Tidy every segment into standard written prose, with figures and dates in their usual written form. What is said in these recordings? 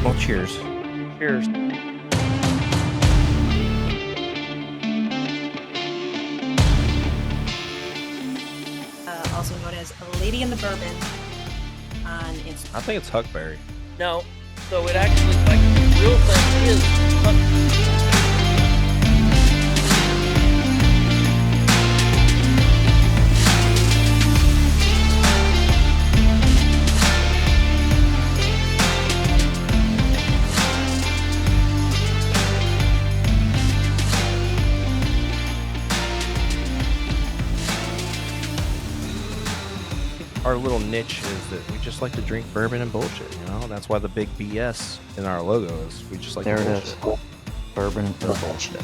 Well, cheers. Cheers. Also known as a Lady in the Bourbon on Instagram. I think it's Huckberry. No, so it actually, like, the real thing is, Our little niche is that we just like to drink bourbon and bullshit, you know? That's why the big BS in our logo is we just like There to it bullshit. is. Bourbon for bullshit.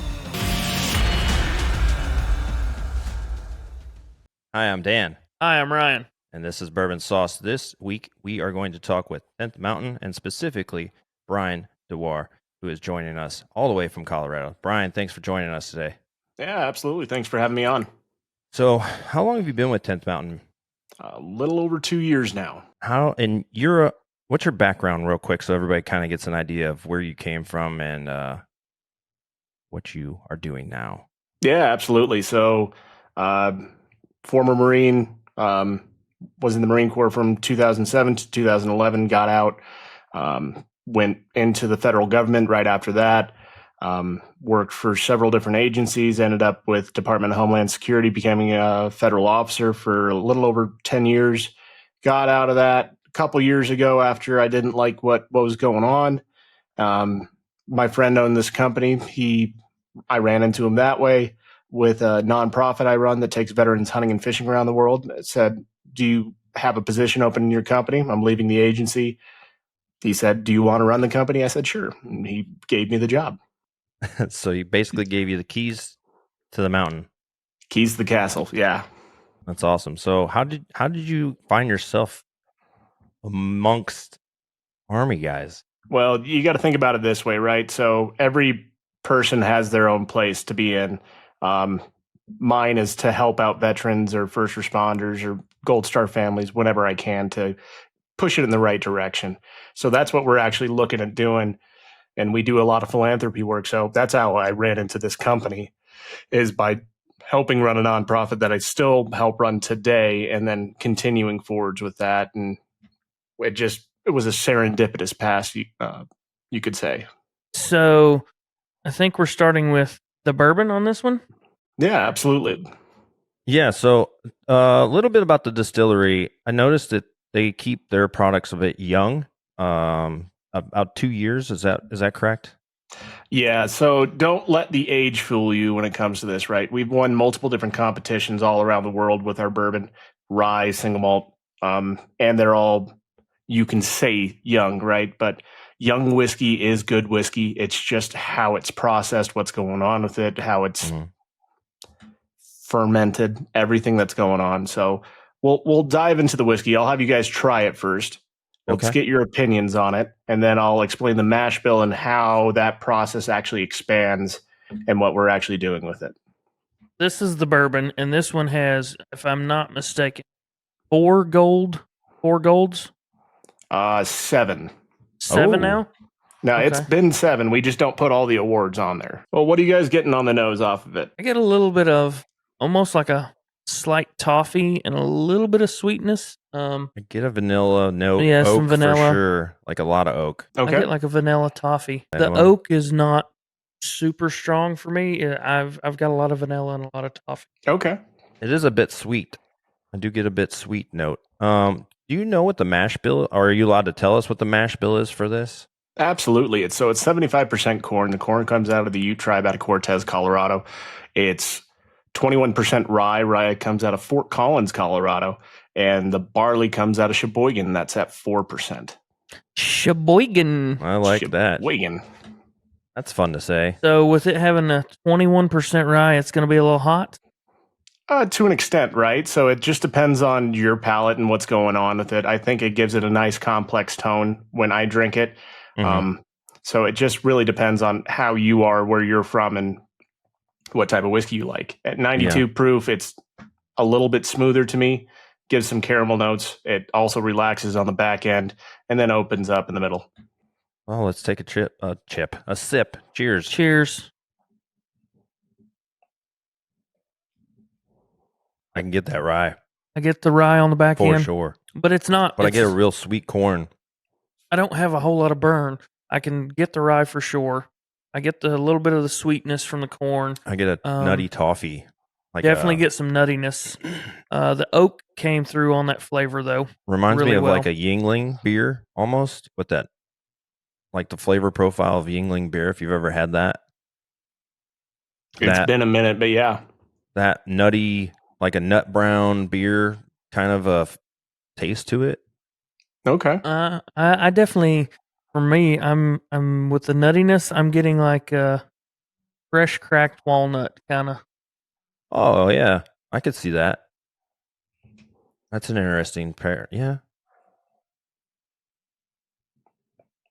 Hi, I'm Dan, hi, I'm Ryan. and this is Bourbon Sauce. This week, we are going to talk with 10th Mountain, and specifically, Bryan Dewar, who is joining us all the way from Colorado. Bryan, thanks for joining us today. Yeah, absolutely. Thanks for having me on. So, how long have you been with 10th Mountain? A little over 2 years now. What's your background real quick so everybody kind of gets an idea of where you came from and what you are doing now? Yeah, absolutely. So, former Marine, was in the Marine Corps from 2007 to 2011, got out, went into the federal government right after that, worked for several different agencies, ended up with Department of Homeland Security, becoming a federal officer for a little over 10 years. Got out of that a couple years ago after I didn't like what was going on. My friend owned this company. I ran into him that way with a nonprofit I run that takes veterans hunting and fishing around the world. It said, "Do you have a position open in your company? I'm leaving the agency." He said, "Do you want to run the company?" I said, "Sure." And he gave me the job. So, he basically gave you the keys to the mountain. Keys to the castle. Yeah. That's awesome. So, how did you find yourself amongst Army guys? Well, you got to think about it this way, right? So every person has their own place to be in. Mine is to help out veterans or first responders or Gold Star families whenever I can to push it in the right direction. So that's what we're actually looking at doing. And we do a lot of philanthropy work. So that's how I ran into this company, is by helping run a nonprofit that I still help run today and then continuing forwards with that. And it was a serendipitous path, you could say. So I think we're starting with the bourbon on this one. Yeah, absolutely. Yeah, so a little bit about the distillery. I noticed that they keep their products a bit young, about 2 years. Is that correct? Yeah, so don't let the age fool you when it comes to this, right? We've won multiple different competitions all around the world with our bourbon, rye, single malt, and they're all, you can say, young, right? But young whiskey is good whiskey. It's just how it's processed, what's going on with it, how it's fermented, everything that's going on. So we'll dive into the whiskey. I'll have you guys try it first. Let's get your opinions on it, and then I'll explain the mash bill and how that process actually expands and what we're actually doing with it. This is the bourbon, and this one has, if I'm not mistaken, four golds. 7. Seven Oh. now? Now, Okay. it's been 7. We just don't put all the awards on there. Well, what are you guys getting on the nose off of it? I get a little bit of almost like a slight toffee and a little bit of sweetness. I get a vanilla note. Yeah, oak some vanilla. for sure, like a lot of oak. I Okay. get like a vanilla toffee. The Vanilla. oak is not super strong for me. I've got a lot of vanilla and a lot of toffee. Okay. It is a bit sweet. I do get a bit sweet note. Do you know what the mash bill? Or are you allowed to tell us what the mash bill is for this? Absolutely. It's 75% corn. The corn comes out of the Ute tribe out of Cortez, Colorado. It's 21% rye. Rye comes out of Fort Collins, Colorado. And the barley comes out of Sheboygan. That's at 4%. Sheboygan. I like that. Sheboygan. That's fun to say. So with it having a 21% rye, it's going to be a little hot. To an extent, right? So it just depends on your palate and what's going on with it. I think it gives it a nice complex tone when I drink it. So it just really depends on how you are, where you're from, and what type of whiskey you like. At 92 proof, it's a little bit smoother to me, gives some caramel notes. It also relaxes on the back end and then opens up in the middle. Well, let's take a sip. Cheers. Cheers. I can get that rye I get the rye on the back for end, sure, but it's not. but I get a it's- real sweet corn. I don't have a whole lot of burn. I can get the rye for sure. I get the little bit of the sweetness from the corn. I get a nutty toffee. Definitely get some nuttiness. The oak came through on that flavor though. reminds me really of well. like a Yingling beer almost. With that, like the flavor profile of Yingling beer. If you've ever had that, It's that been a minute, but yeah. that nutty, like a nut brown beer kind of a taste to it. Okay. I definitely, for me, I'm with the nuttiness. I'm getting like a fresh cracked walnut kind of. Oh yeah, I could see that. That's an interesting pair. Yeah.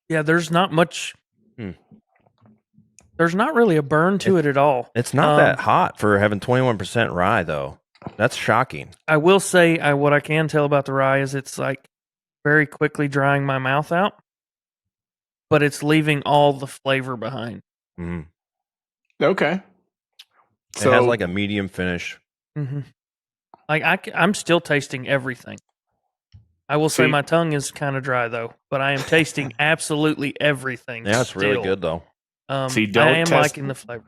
Yeah, there's not much. Hmm. There's not really a burn to it at all. It's not that hot for having 21% rye though. That's shocking. I will say, what I can tell about the rye is it's like very quickly drying my mouth out, but it's leaving all the flavor behind. Mm. Okay. It has like a medium finish. Mm-hmm. Like I'm still tasting everything. I will say my tongue is kind of dry though, but I am tasting absolutely everything. Yeah, it's still. really good though. don't I am test- liking the flavor.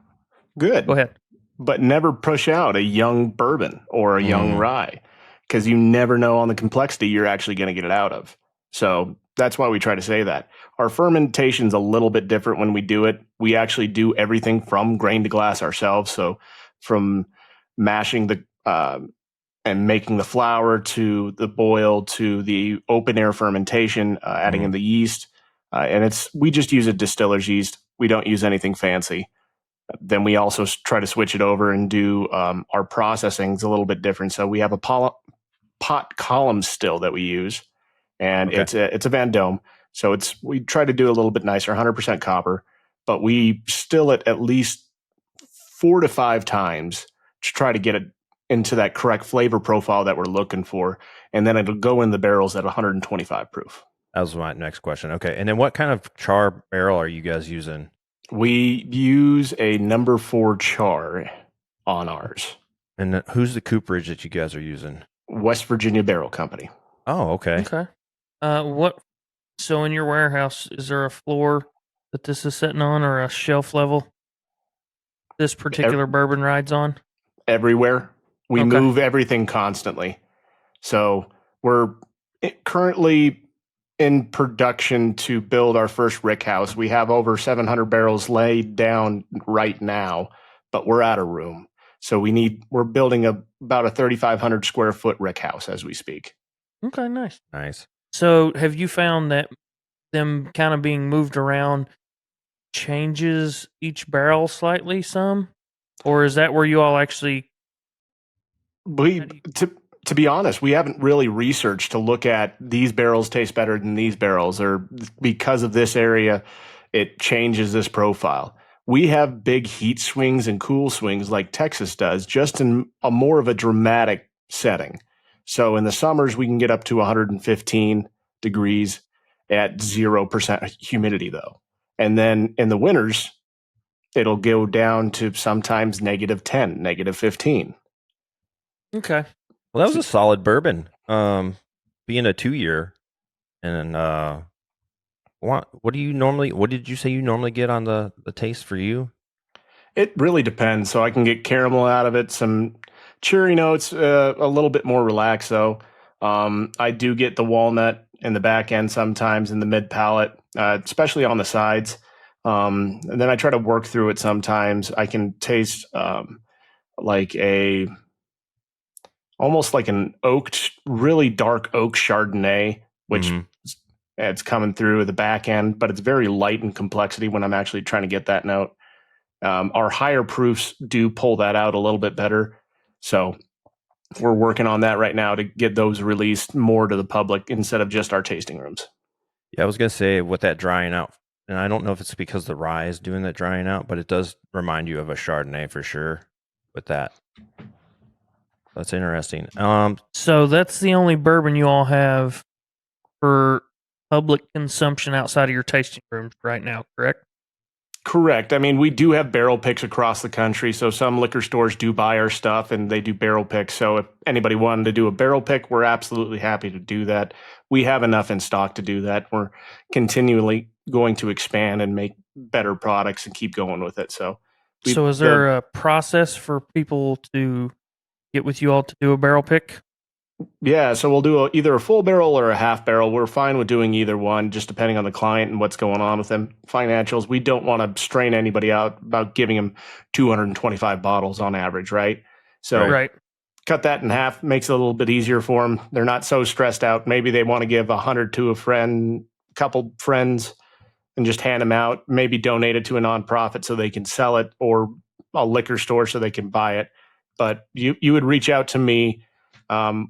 Good. Go ahead. But never push out a young bourbon or a young rye because you never know on the complexity you're actually going to get it out of. So that's why we try to say that. Our fermentation's a little bit different when we do it. We actually do everything from grain to glass ourselves. So from mashing the and making the flour to the boil to the open air fermentation, adding in the yeast, and we just use a distiller's yeast. We don't use anything fancy. Then we also try to switch it over and do our processing's a little bit different. So we have a pot column still that we use, and it's a Van Dome. So we try to do a little bit nicer, 100% copper, but we still it at least 4 to 5 times to try to get it into that correct flavor profile that we're looking for, and then it'll go in the barrels at 125 proof. That was my next question. Okay, and then what kind of char barrel are you guys using? We use a number 4 char on ours. And who's the cooperage that you guys are using? West Virginia Barrel Company. Oh, okay. Okay. What? So in your warehouse, is there a floor that this is sitting on, or a shelf level? This particular bourbon rides on everywhere. We Okay. move everything constantly. So we're currently in production to build our first rick house. We have over 700 barrels laid down right now, but we're out of room. So we're building about a 3,500 square foot rick house as we speak. Okay, nice. Nice. So have you found that them kind of being moved around changes each barrel slightly some? Or is that where you all actually To be honest, we haven't really researched to look at these barrels taste better than these barrels, or because of this area, it changes this profile. We have big heat swings and cool swings like Texas does, just in a more of a dramatic setting. So in the summers, we can get up to 115 degrees at 0% humidity, though. And then in the winters, it'll go down to sometimes -10, -15. Okay. Well, that was a solid bourbon. Being a 2-year, and what do you normally? What did you say you normally get on the taste for you? It really depends. So I can get caramel out of it, some cherry notes, a little bit more relaxed though. I do get the walnut in the back end sometimes in the mid palate, especially on the sides. And then I try to work through it sometimes. I can taste like almost like an really dark oak Chardonnay, which it's coming through the back end, but it's very light in complexity when I'm actually trying to get that note. Our higher proofs do pull that out a little bit better. So we're working on that right now to get those released more to the public instead of just our tasting rooms. Yeah, I was gonna say with that drying out, and I don't know if it's because the rye is doing that drying out, but it does remind you of a Chardonnay for sure with that. That's interesting. So that's the only bourbon you all have for public consumption outside of your tasting rooms right now, correct? Correct. I mean, we do have barrel picks across the country, so some liquor stores do buy our stuff and they do barrel picks. So if anybody wanted to do a barrel pick, we're absolutely happy to do that. We have enough in stock to do that. We're continually going to expand and make better products and keep going with it. So, So is there a process for people to get with you all to do a barrel pick? Yeah, so we'll do either a full barrel or a half barrel. We're fine with doing either one, just depending on the client and what's going on with them. Financials, we don't want to strain anybody out about giving them 225 bottles on average, right? So Right. cut that in half, makes it a little bit easier for them. They're not so stressed out. Maybe they want to give 100 to a friend, couple friends, and just hand them out. Maybe donate it to a nonprofit so they can sell it, or a liquor store so they can buy it. But you would reach out to me.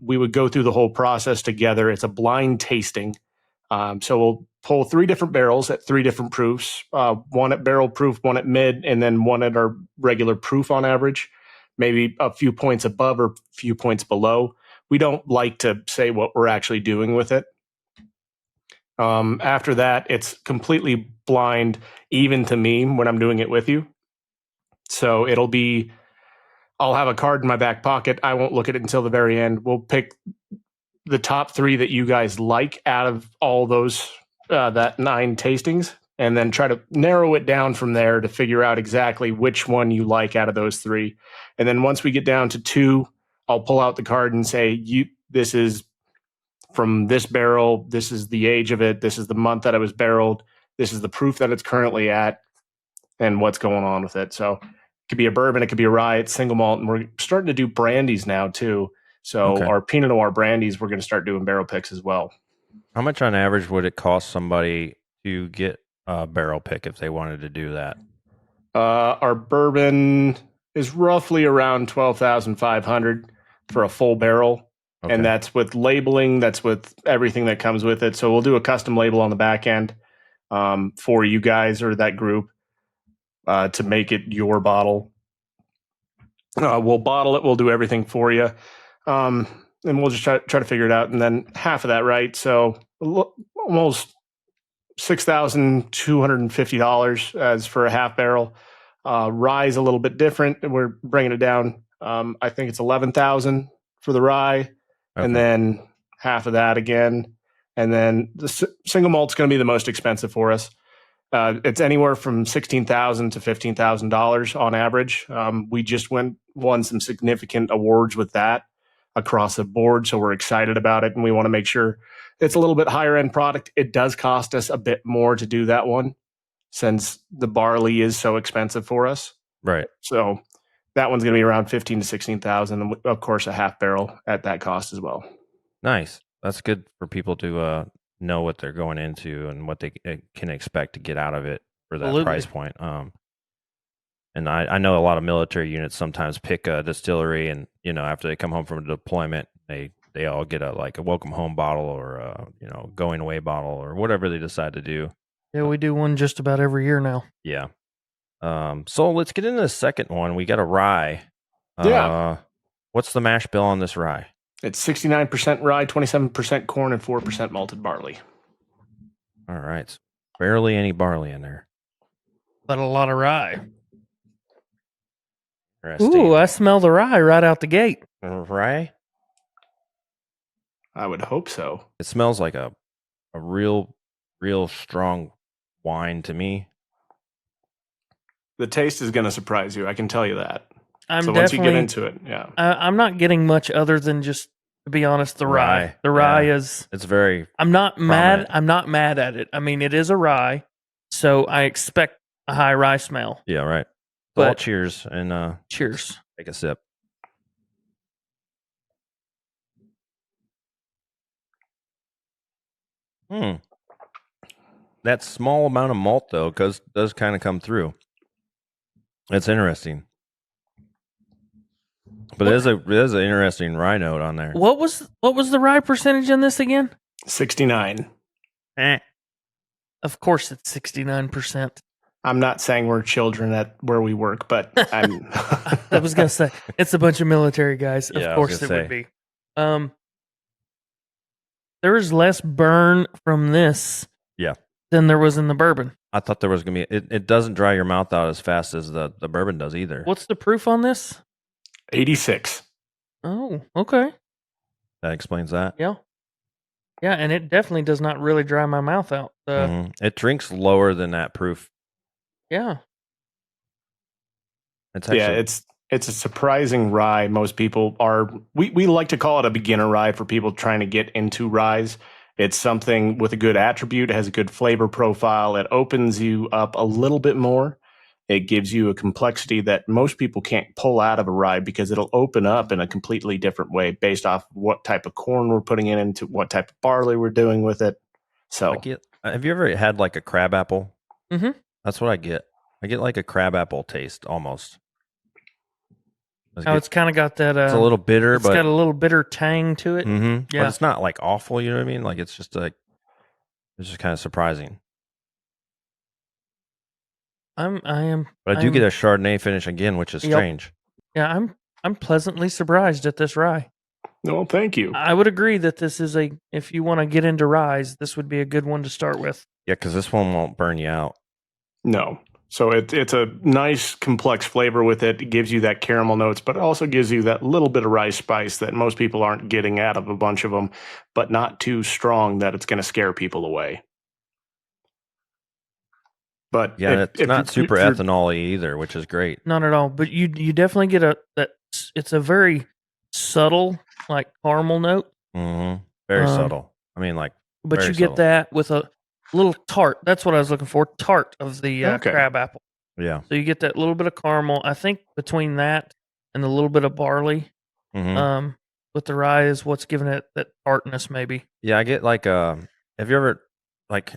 We would go through the whole process together. It's a blind tasting. So we'll pull 3 different barrels at 3 different proofs, one at barrel proof, one at mid, and then one at our regular proof on average, maybe a few points above or a few points below. We don't like to say what we're actually doing with it. After that, it's completely blind, even to me when I'm doing it with you. So I'll have a card in my back pocket. I won't look at it until the very end. We'll pick the top 3 that you guys like out of all those, that 9 tastings, and then try to narrow it down from there to figure out exactly which one you like out of those 3. And then once we get down to 2, I'll pull out the card and say, this is from this barrel. This is the age of it. This is the month that it was barreled. This is the proof that it's currently at and what's going on with it. So it could be a bourbon, it could be a rye, it's single malt, and we're starting to do brandies now too. So our Pinot Noir brandies, we're going to start doing barrel picks as well. How much on average would it cost somebody to get a barrel pick if they wanted to do that? Our bourbon is roughly around $12,500 for a full barrel. Okay. And that's with labeling, that's with everything that comes with it. So we'll do a custom label on the back end for you guys or that group to make it your bottle. We'll bottle it. We'll do everything for you. And we'll just try to figure it out. And then half of that, right? So almost $6,250 as for a half barrel. Rye is a little bit different. We're bringing it down. I think it's $11,000 for the rye. Okay. And then half of that again. And then the single malt's going to be the most expensive for us. It's anywhere from $16,000 to $15,000 on average. We just won some significant awards with that across the board, so we're excited about it, and we want to make sure it's a little bit higher end product. It does cost us a bit more to do that one, since the barley is so expensive for us. Right. So that one's going to be around $15,000 to $16,000, and of course a half barrel at that cost as well. Nice. That's good for people to know what they're going into and what they can expect to get out of it for that price point. And I know a lot of military units sometimes pick a distillery, and after they come home from a deployment, they all get a welcome home bottle or a going away bottle or whatever they decide to do. Yeah, we do one just about every year now. Yeah. So let's get into the second one. We got a rye. Yeah. What's the mash bill on this rye? It's 69% rye, 27% corn, and 4% malted barley. All right. So barely any barley in there. But a lot of rye. Interesting. Ooh, I smell the rye right out the gate. Rye? I would hope so. It smells like a real strong wine to me. The taste is going to surprise you. I can tell you that. So once you get into it, yeah. I'm not getting much other than just, to be honest, the rye. The rye is... It's very... I'm not prominent. mad. I'm not mad at it. I mean, it is a rye, so I expect a high rye smell. Yeah, right. But well, cheers and cheers. Take a sip. That small amount of malt though, does kind of come through. It's interesting, but there's an interesting rye note on there. What was the rye percentage on this again? 69. Of course, it's 69%. I'm not saying we're children at where we work, but I'm. I was gonna say it's a bunch of military guys. Yeah, of course, it would be. there is less burn from this than there was in the bourbon. I thought there was going to be... It doesn't dry your mouth out as fast as the bourbon does either. What's the proof on this? 86. Oh, okay. That explains that. Yeah. Yeah, and it definitely does not really dry my mouth out. It drinks lower than that proof. Yeah. It's a surprising rye. Most people are... We like to call it a beginner rye for people trying to get into ryes. It's something with a good attribute, has a good flavor profile. It opens you up a little bit more. It gives you a complexity that most people can't pull out of a rye because it'll open up in a completely different way based off what type of corn we're putting it into, what type of barley we're doing with it. So, have you ever had like a crab apple? Mm-hmm. That's what I get. I get like a crab apple taste almost. It's kind of got that. It's a little bitter, but it's got a little bitter tang to it. Mm-hmm. Yeah, but it's not like awful. You know what I mean? Like it's just like it's just kind of surprising. But I do get a Chardonnay finish again, which is strange. Yeah, I'm pleasantly surprised at this rye. No, thank you. I would agree that this is if you want to get into ryes, this would be a good one to start with. Yeah, because this one won't burn you out. No. So it's a nice, complex flavor with it. It gives you that caramel notes, but it also gives you that little bit of rice spice that most people aren't getting out of a bunch of them, but not too strong that it's going to scare people away. But yeah, it's not super ethanol-y either, which is great. Not at all. But you definitely get it's a very subtle, like caramel note. Mm-hmm. Very subtle. I mean, like, but you get that with a little tart. That's what I was looking for. Tart of the crab apple. Yeah. So you get that little bit of caramel. I think between that and a little bit of barley, with the rye is what's giving it that tartness, maybe. Yeah, I get like have you ever like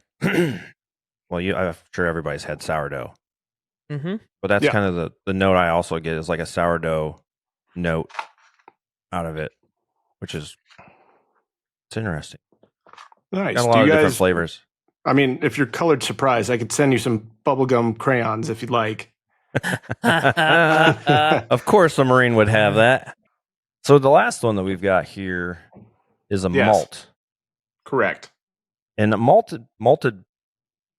well, I'm sure everybody's had sourdough. Mm-hmm. But that's kind of the note I also get is like a sourdough note out of it, which is it's interesting. Nice. Got a lot of different flavors. I mean, if you're colored surprise, I could send you some bubblegum crayons if you'd like. Of course, a Marine would have that. So the last one that we've got here is a malt. Correct. And malted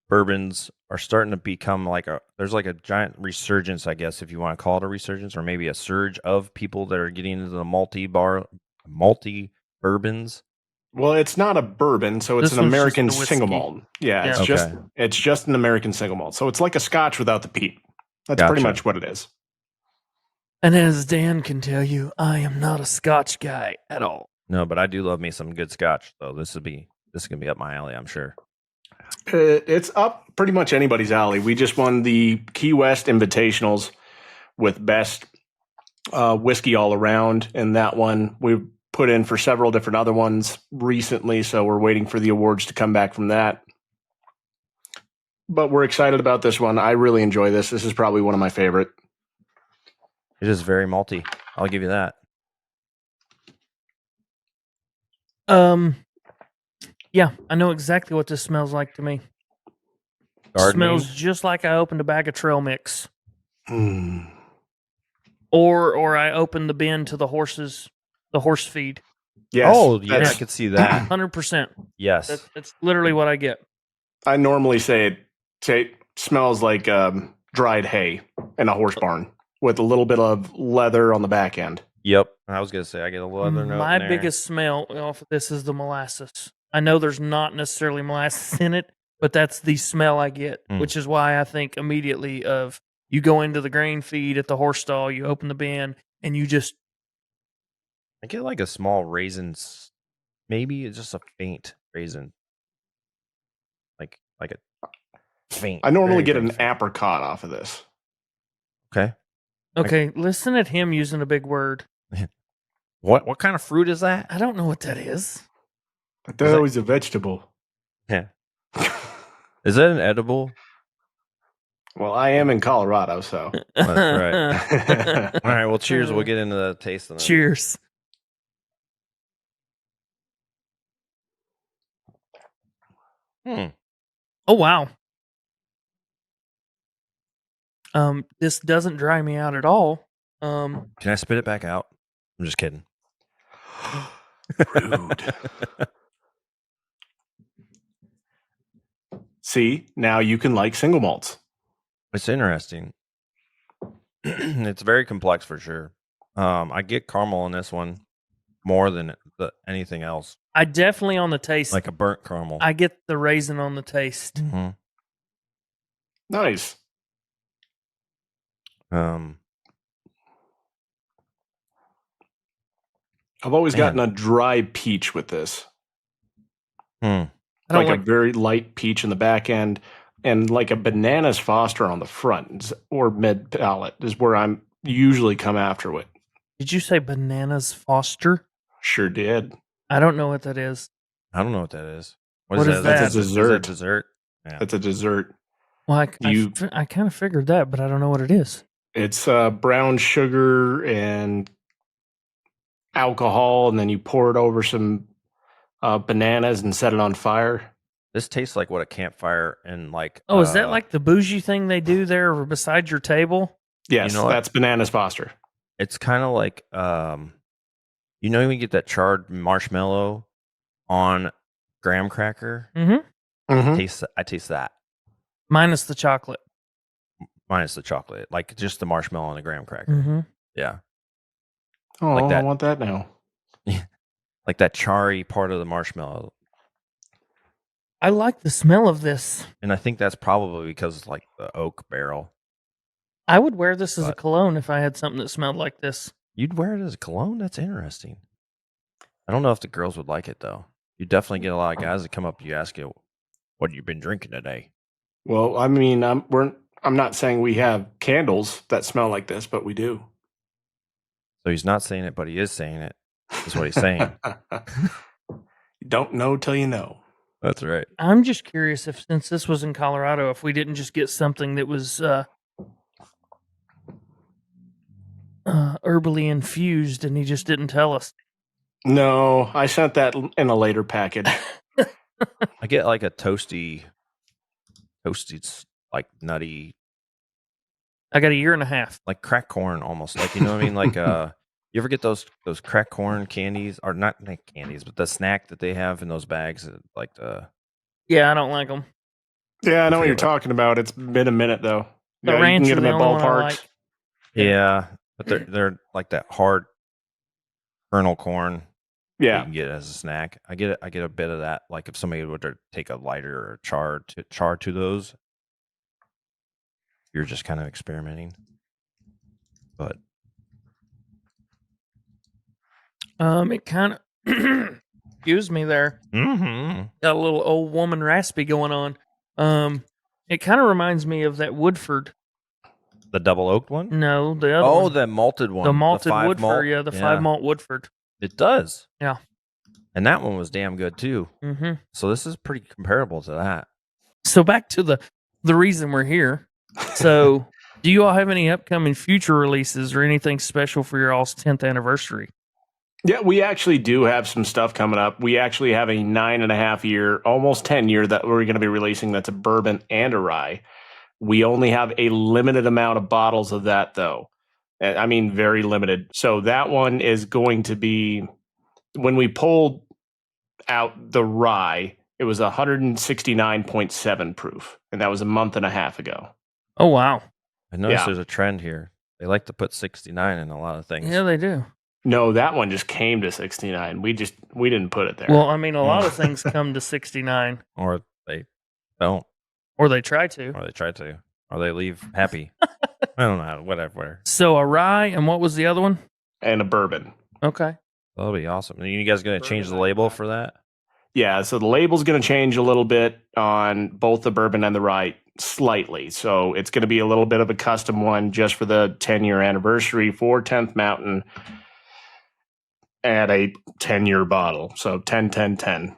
bourbons are starting to become there's like a giant resurgence, I guess, if you want to call it a resurgence, or maybe a surge of people that are getting into the malty bourbons. Well, it's not a bourbon, so it's an American single malt. Yeah, it's just an American single malt. So it's like a Scotch without the peat. That's pretty much what it is. And as Dan can tell you, I am not a Scotch guy at all. No, but I do love me some good Scotch, though. This is gonna be up my alley, I'm sure. It's up pretty much anybody's alley. We just won the Key West Invitationals with best whiskey all around, and that one we put in for several different other ones recently, so we're waiting for the awards to come back from that. But we're excited about this one. I really enjoy this. This is probably one of my favorite. It is very malty. I'll give you that. Yeah, I know exactly what this smells like to me. Gardening? Smells just like I opened a bag of trail mix. Or I opened the bin to the horse feed. Yes. Oh, yeah, I could see that. 100%. Yes. That's literally what I get. I normally say it smells like dried hay in a horse barn with a little bit of leather on the back end. Yep. I was going to say, I get a leather note. My biggest smell off of this is the molasses. I know there's not necessarily molasses in it, but that's the smell I get, which is why I think immediately of you go into the grain feed at the horse stall, you open the bin, and you just... I get like a small raisin, maybe it's just a faint raisin. Like a faint. I normally get an apricot off of this. Okay, listen at him using a big word. What kind of fruit is that? I don't know what that is. I thought it was a vegetable. Yeah. Is that an edible? Well, I am in Colorado, so. That's right. All right, well, cheers. We'll get into the taste of it. Cheers. Oh, wow. This doesn't dry me out at all. Can I spit it back out? I'm just kidding. Rude. See, now you can like single malts. It's interesting. It's very complex for sure. I get caramel in this one more than anything else. I definitely on the taste. Like a burnt caramel. I get the raisin on the taste. Mm-hmm. Nice. Um, I've always gotten a dry peach with this. I don't like a very light peach in the back end, and like a bananas Foster on the front, or mid palate is where I'm usually come after it. Did you say bananas Foster? Sure did. I don't know what that is. I don't know what that is. What is that? That's a dessert. Is that dessert? Yeah. That's a dessert. Well, I kind of figured that, but I don't know what it is. It's brown sugar and alcohol, and then you pour it over some bananas and set it on fire. This tastes like what a campfire and like. Oh, is that like the bougie thing they do there beside your table? Yes, you know that's bananas Foster. It's kind of like, you know, when you get that charred marshmallow on graham cracker. Mm-hmm. I taste that minus the chocolate, like just the marshmallow on the graham cracker. Mm-hmm. Yeah. Oh, like that. I want that now. Like that charry part of the marshmallow. I like the smell of this, and I think that's probably because like the oak barrel. I would wear this as a cologne if I had something that smelled like this. You'd wear it as a cologne? That's interesting. I don't know if the girls would like it though. You definitely get a lot of guys that come up to you, ask you, "What have you been drinking today?" Well, I mean, I'm not saying we have candles that smell like this, but we do. So he's not saying it, but he is saying it. That's what he's saying. You don't know till you know. That's right. I'm just curious if, since this was in Colorado, if we didn't just get something that was herbally infused, and he just didn't tell us. No, I sent that in a later package. I get like a toasty, like nutty. I got a year and a half. Like cracked corn, almost. Like, you know what I mean? Like, you ever get those cracked corn candies, or not candies, but the snack that they have in those bags, like the. Yeah, I don't like them. Yeah, I know what you're talking about. It's been a minute though. The yeah, ranch you can get are them the at only one I ballparks. like. Yeah, but they're like that hard kernel corn. Yeah, you can get it as a snack. I get a bit of that. Like if somebody would take a lighter or char to those, you're just kind of experimenting. But it kind of excuse me there. Mm-hmm. Got a little old woman raspy going on. It kind of reminds me of that Woodford. The double oaked one? No, the other one. The malted one. The malted Woodford, malt? yeah, the 5 malt Woodford. It does. Yeah. And that one was damn good too. Mm-hmm. So this is pretty comparable to that. So back to the reason we're here. So do you all have any upcoming future releases or anything special for your all's 10th anniversary? Yeah, we actually do have some stuff coming up. We actually have a 9.5 year, almost 10 year that we're going to be releasing. That's a bourbon and a rye. We only have a limited amount of bottles of that, though. I mean, very limited. So that one is going to be, when we pulled out the rye, it was 169.7 proof. And that was a month and a half ago. Oh, wow. I noticed there's a trend here. They like to put 69 in a lot of things. Yeah, they do. No, that one just came to 69. We didn't put it there. Well, I mean, a lot of things come to 69. Or they don't. Or they try to. Or they try to. Or they leave happy. I don't know. Whatever. So a rye, and what was the other one? And a bourbon. Okay. That'll be awesome. Are you guys going to change the label for that? Yeah, so the label's going to change a little bit on both the bourbon and the rye, slightly. So it's going to be a little bit of a custom one just for the 10-year anniversary for 10th Mountain at a 10-year bottle. So 10, 10, 10.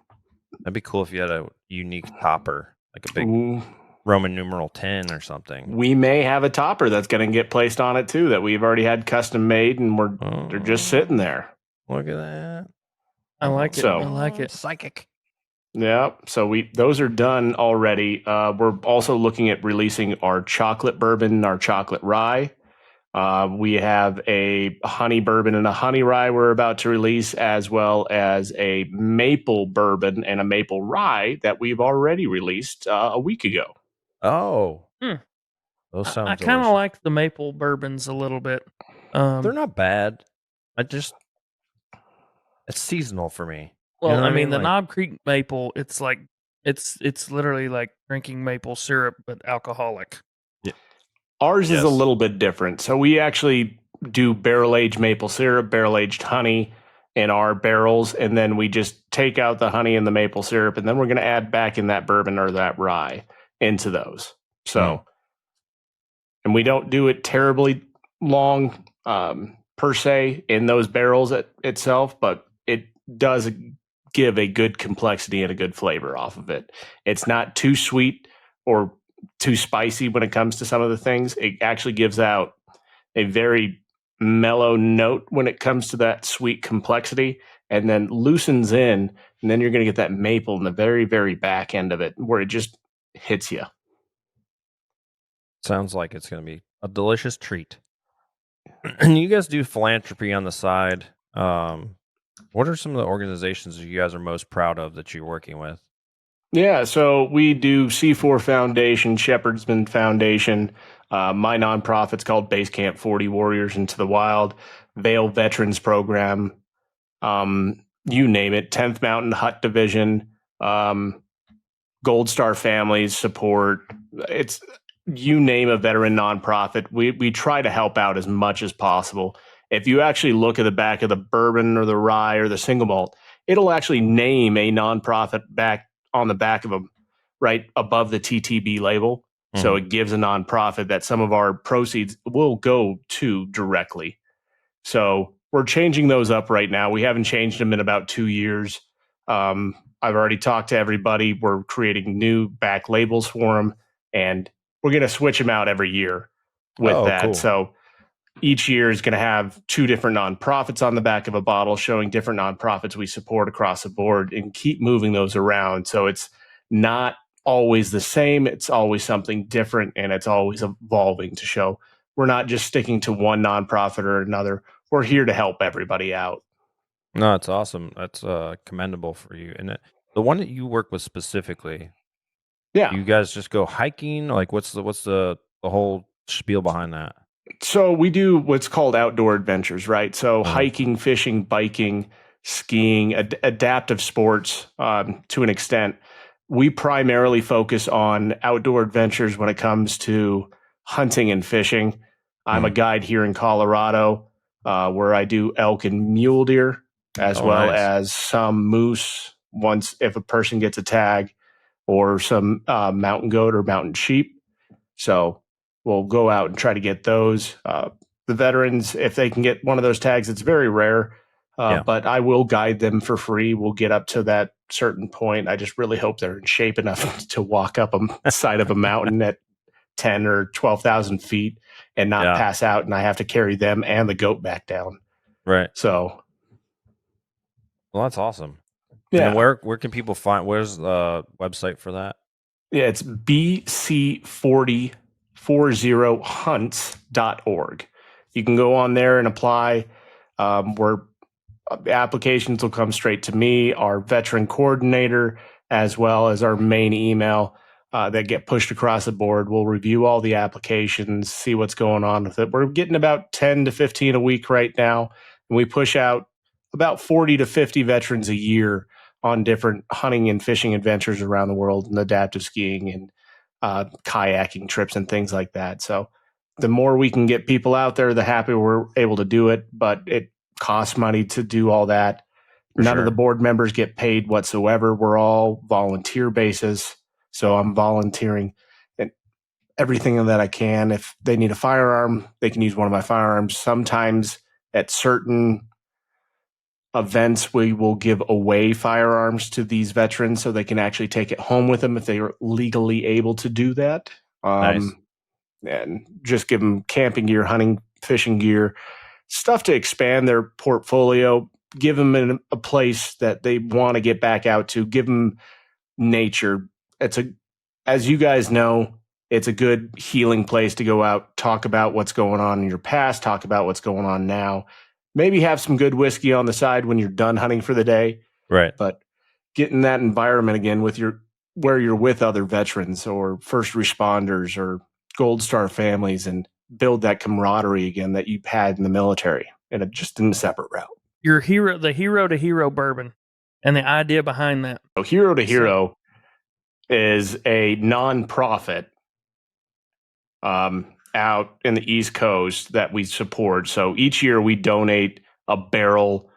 That'd be cool if you had a unique topper, like a big Ooh. Roman numeral 10 or something. We may have a topper that's going to get placed on it too, that we've already had custom made, and they're just sitting there. Look at that. I like it. So, I like it. Psychic. Yeah. So those are done already. We're also looking at releasing our chocolate bourbon, our chocolate rye. We have a honey bourbon and a honey rye we're about to release, as well as a maple bourbon and a maple rye that we've already released a week ago. Oh, those sound I delicious. kind of like the maple bourbons a little bit. They're not bad. It's seasonal for me. Well, You know what I mean, the Like, Knob Creek maple, it's like it's literally like drinking maple syrup but alcoholic. Ours is a Yes. little bit different. So we actually do barrel-aged maple syrup, barrel-aged honey in our barrels, and then we just take out the honey and the maple syrup, and then we're going to add back in that bourbon or that rye into those. So, and we don't do it terribly long per se in those barrels itself, but it does give a good complexity and a good flavor off of it. It's not too sweet or too spicy when it comes to some of the things. It actually gives out a very mellow note when it comes to that sweet complexity, and then loosens in, and then you're going to get that maple in the very, very back end of it where it just hits you. Sounds like it's going to be a delicious treat. And you guys do philanthropy on the side. What are some of the organizations that you guys are most proud of that you're working with? Yeah, so we do C4 Foundation, Shepherdsman Foundation. My nonprofit's called Base Camp 40 Warriors Into the Wild, Vale Veterans Program, you name it, 10th Mountain Hut Division, Gold Star Families Support. It's you name a veteran nonprofit. We try to help out as much as possible. If you actually look at the back of the bourbon or the rye or the single malt, it'll actually name a nonprofit back on the back of them, right above the TTB label. So it gives a nonprofit that some of our proceeds will go to directly. So we're changing those up right now. We haven't changed them in about 2 years. I've already talked to everybody. We're creating new back labels for them, and we're going to switch them out every year with that. Cool. So each year is going to have 2 different nonprofits on the back of a bottle showing different nonprofits we support across the board, and keep moving those around. So it's not always the same. It's always something different, and it's always evolving to show we're not just sticking to one nonprofit or another. We're here to help everybody out. No, it's awesome. That's commendable for you. And the one that you work with specifically, Yeah. you guys just go hiking? Like, what's the whole spiel behind that? So we do what's called outdoor adventures, right? So hiking, fishing, biking, skiing, adaptive sports to an extent. We primarily focus on outdoor adventures when it comes to hunting and fishing. I'm a guide here in Colorado where I do elk and mule deer, as well as some moose once if a person gets a tag, or some mountain goat or mountain sheep. So we'll go out and try to get those. The veterans, if they can get one of those tags, it's very rare, but I will guide them for free. We'll get up to that certain point. I just really hope they're in shape enough to walk up a side of a mountain at 10 or 12,000 feet and not pass out, and I have to carry them and the goat back down. Right. So, well, that's awesome. Yeah. And where can people find? Where's the website for that? Yeah, it's bc40hunts.org. You can go on there and apply. Where applications will come straight to me, our veteran coordinator, as well as our main email that get pushed across the board. We'll review all the applications, see what's going on with it. We're getting about 10 to 15 a week right now, and we push out about 40 to 50 veterans a year on different hunting and fishing adventures around the world, and adaptive skiing and kayaking trips and things like that. So the more we can get people out there, the happier we're able to do it. But it costs money to do all that. None of the board members get paid whatsoever. We're all volunteer basis. So I'm volunteering and everything that I can. If they need a firearm, they can use one of my firearms. Sometimes at certain events, we will give away firearms to these veterans so they can actually take it home with them if they are legally able to do that. And just give them camping gear, hunting, fishing gear, stuff to expand their portfolio, give them a place that they want to get back out to, give them nature. As you guys know, it's a good healing place to go out, talk about what's going on in your past, talk about what's going on now. Maybe have some good whiskey on the side when you're done hunting for the day. Right. But get in that environment again where you're with other veterans or first responders or Gold Star families and build that camaraderie again that you've had in the military just in a separate route. The hero to hero bourbon and the idea behind that. So Hero to Hero is a nonprofit out in the East Coast that we support. So each year we donate a barrel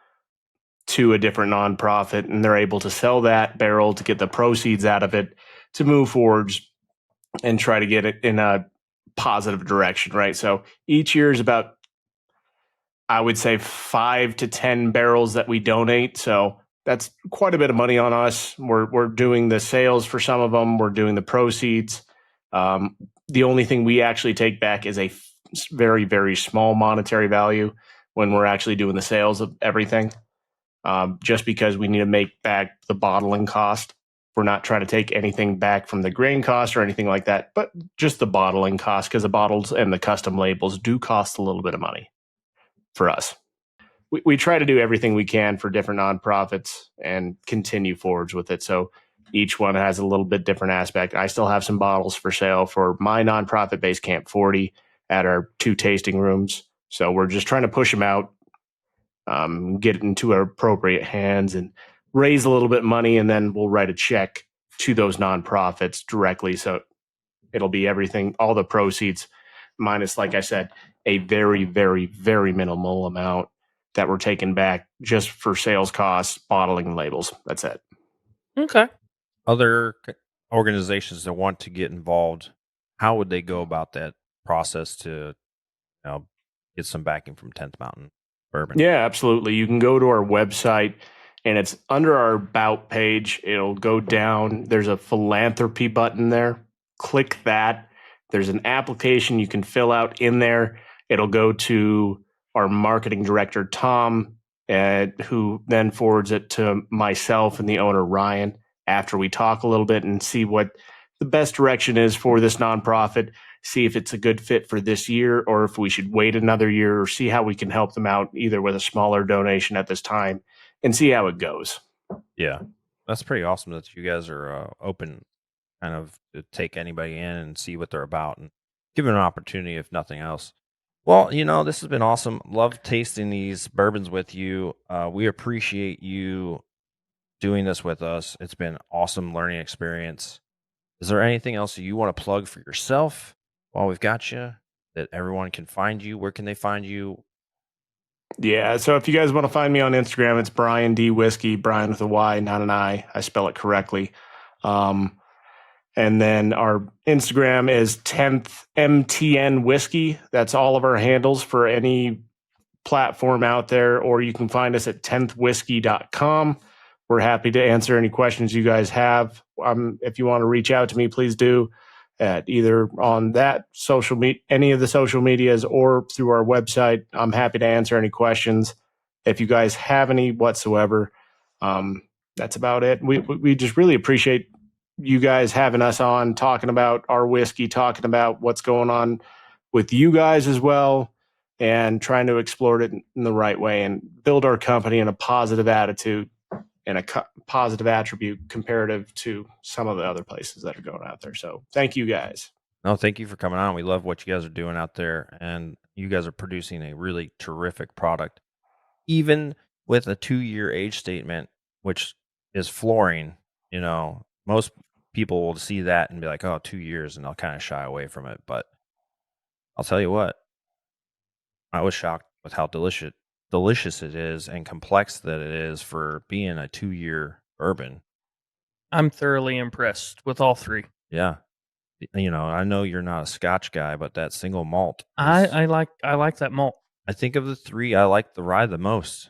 to a different nonprofit, and they're able to sell that barrel to get the proceeds out of it to move forwards and try to get it in a positive direction, right? So each year is about, I would say, 5 to 10 barrels that we donate. So that's quite a bit of money on us. We're doing the sales for some of them. We're doing the proceeds. The only thing we actually take back is a very, very small monetary value when we're actually doing the sales of everything. Just because we need to make back the bottling cost. We're not trying to take anything back from the grain cost or anything like that, but just the bottling cost, because the bottles and the custom labels do cost a little bit of money for us. We try to do everything we can for different nonprofits and continue forwards with it. So each one has a little bit different aspect. I still have some bottles for sale for my nonprofit base Camp 40 at our 2 tasting rooms. So we're just trying to push them out, get it into our appropriate hands and raise a little bit of money, and then we'll write a check to those nonprofits directly. So it'll be everything, all the proceeds, minus, like I said, a very, very, very minimal amount that we're taking back just for sales costs, bottling labels. That's it. Okay. Other organizations that want to get involved, how would they go about that process to get some backing from 10th Mountain Bourbon? Yeah, absolutely. You can go to our website, and it's under our About page. It'll go down. There's a philanthropy button there. Click that. There's an application you can fill out in there. It'll go to our marketing director, Tom, who then forwards it to myself and the owner, Ryan, after we talk a little bit and see what the best direction is for this nonprofit, see if it's a good fit for this year or if we should wait another year, or see how we can help them out either with a smaller donation at this time and see how it goes. Yeah, that's pretty awesome that you guys are open kind of to take anybody in and see what they're about and give them an opportunity, if nothing else. Well, this has been awesome. Love tasting these bourbons with you. We appreciate you doing this with us. It's been awesome learning experience. Is there anything else that you want to plug for yourself while we've got you, that everyone can find you? Where can they find you? Yeah, so if you guys want to find me on Instagram, it's Bryan D Whiskey, Bryan with a Y, not an I. I spell it correctly. And then our Instagram is 10th MTN Whiskey. That's all of our handles for any platform out there, or you can find us at 10thwhiskey.com. We're happy to answer any questions you guys have. If you want to reach out to me, please do at either on that social media, any of the social medias, or through our website. I'm happy to answer any questions if you guys have any whatsoever. That's about it. We just really appreciate you guys having us on, talking about our whiskey, talking about what's going on with you guys as well, and trying to explore it in the right way and build our company in a positive attitude and a positive attribute comparative to some of the other places that are going out there. So thank you guys. No, thank you for coming on. We love what you guys are doing out there, and you guys are producing a really terrific product, even with a 2-year age statement, which is flooring. Most people will see that and be like, oh, 2 years, and they'll kind of shy away from it. But I'll tell you what, I was shocked with how delicious it is and complex that it is for being a 2-year bourbon. I'm thoroughly impressed with all 3. Yeah. I know you're not a Scotch guy, but that single malt. I like that malt. I think of the 3, I like the rye the most.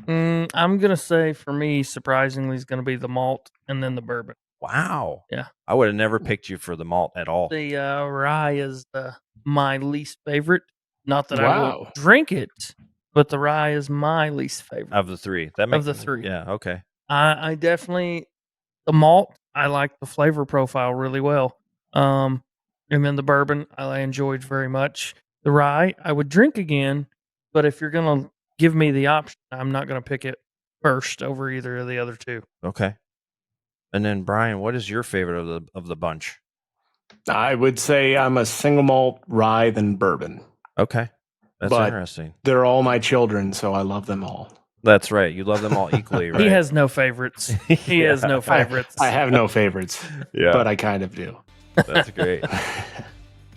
I'm going to say for me, surprisingly, is going to be the malt and then the bourbon. Wow. Yeah. I would have never picked you for the malt at all. The rye is my least favorite. Not that I Wow. will drink it, but the rye is my least favorite. Of the 3. That makes Of the 3. Yeah, okay. I definitely, the malt, I like the flavor profile really well. And then the bourbon, I enjoyed very much. The rye, I would drink again, but if you're going to give me the option, I'm not going to pick it first over either of the other two. Okay. And then Brian, what is your favorite of the bunch? I would say I'm a single malt rye than bourbon. Okay. That's But interesting. they're all my children, so I love them all. That's right. You love them all equally, right? He has no favorites. He has no favorites. I have no favorites, Yeah. but I kind of do. That's great.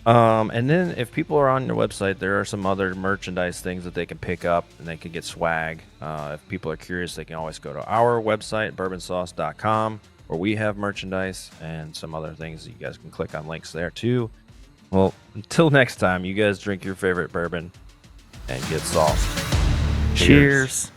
And then if people are on your website, there are some other merchandise things that they can pick up and they can get swag. If people are curious, they can always go to our website, bourbonsauce.com, where we have merchandise and some other things that you guys can click on links there too. Well, until next time, you guys drink your favorite bourbon and get sauced. Cheers.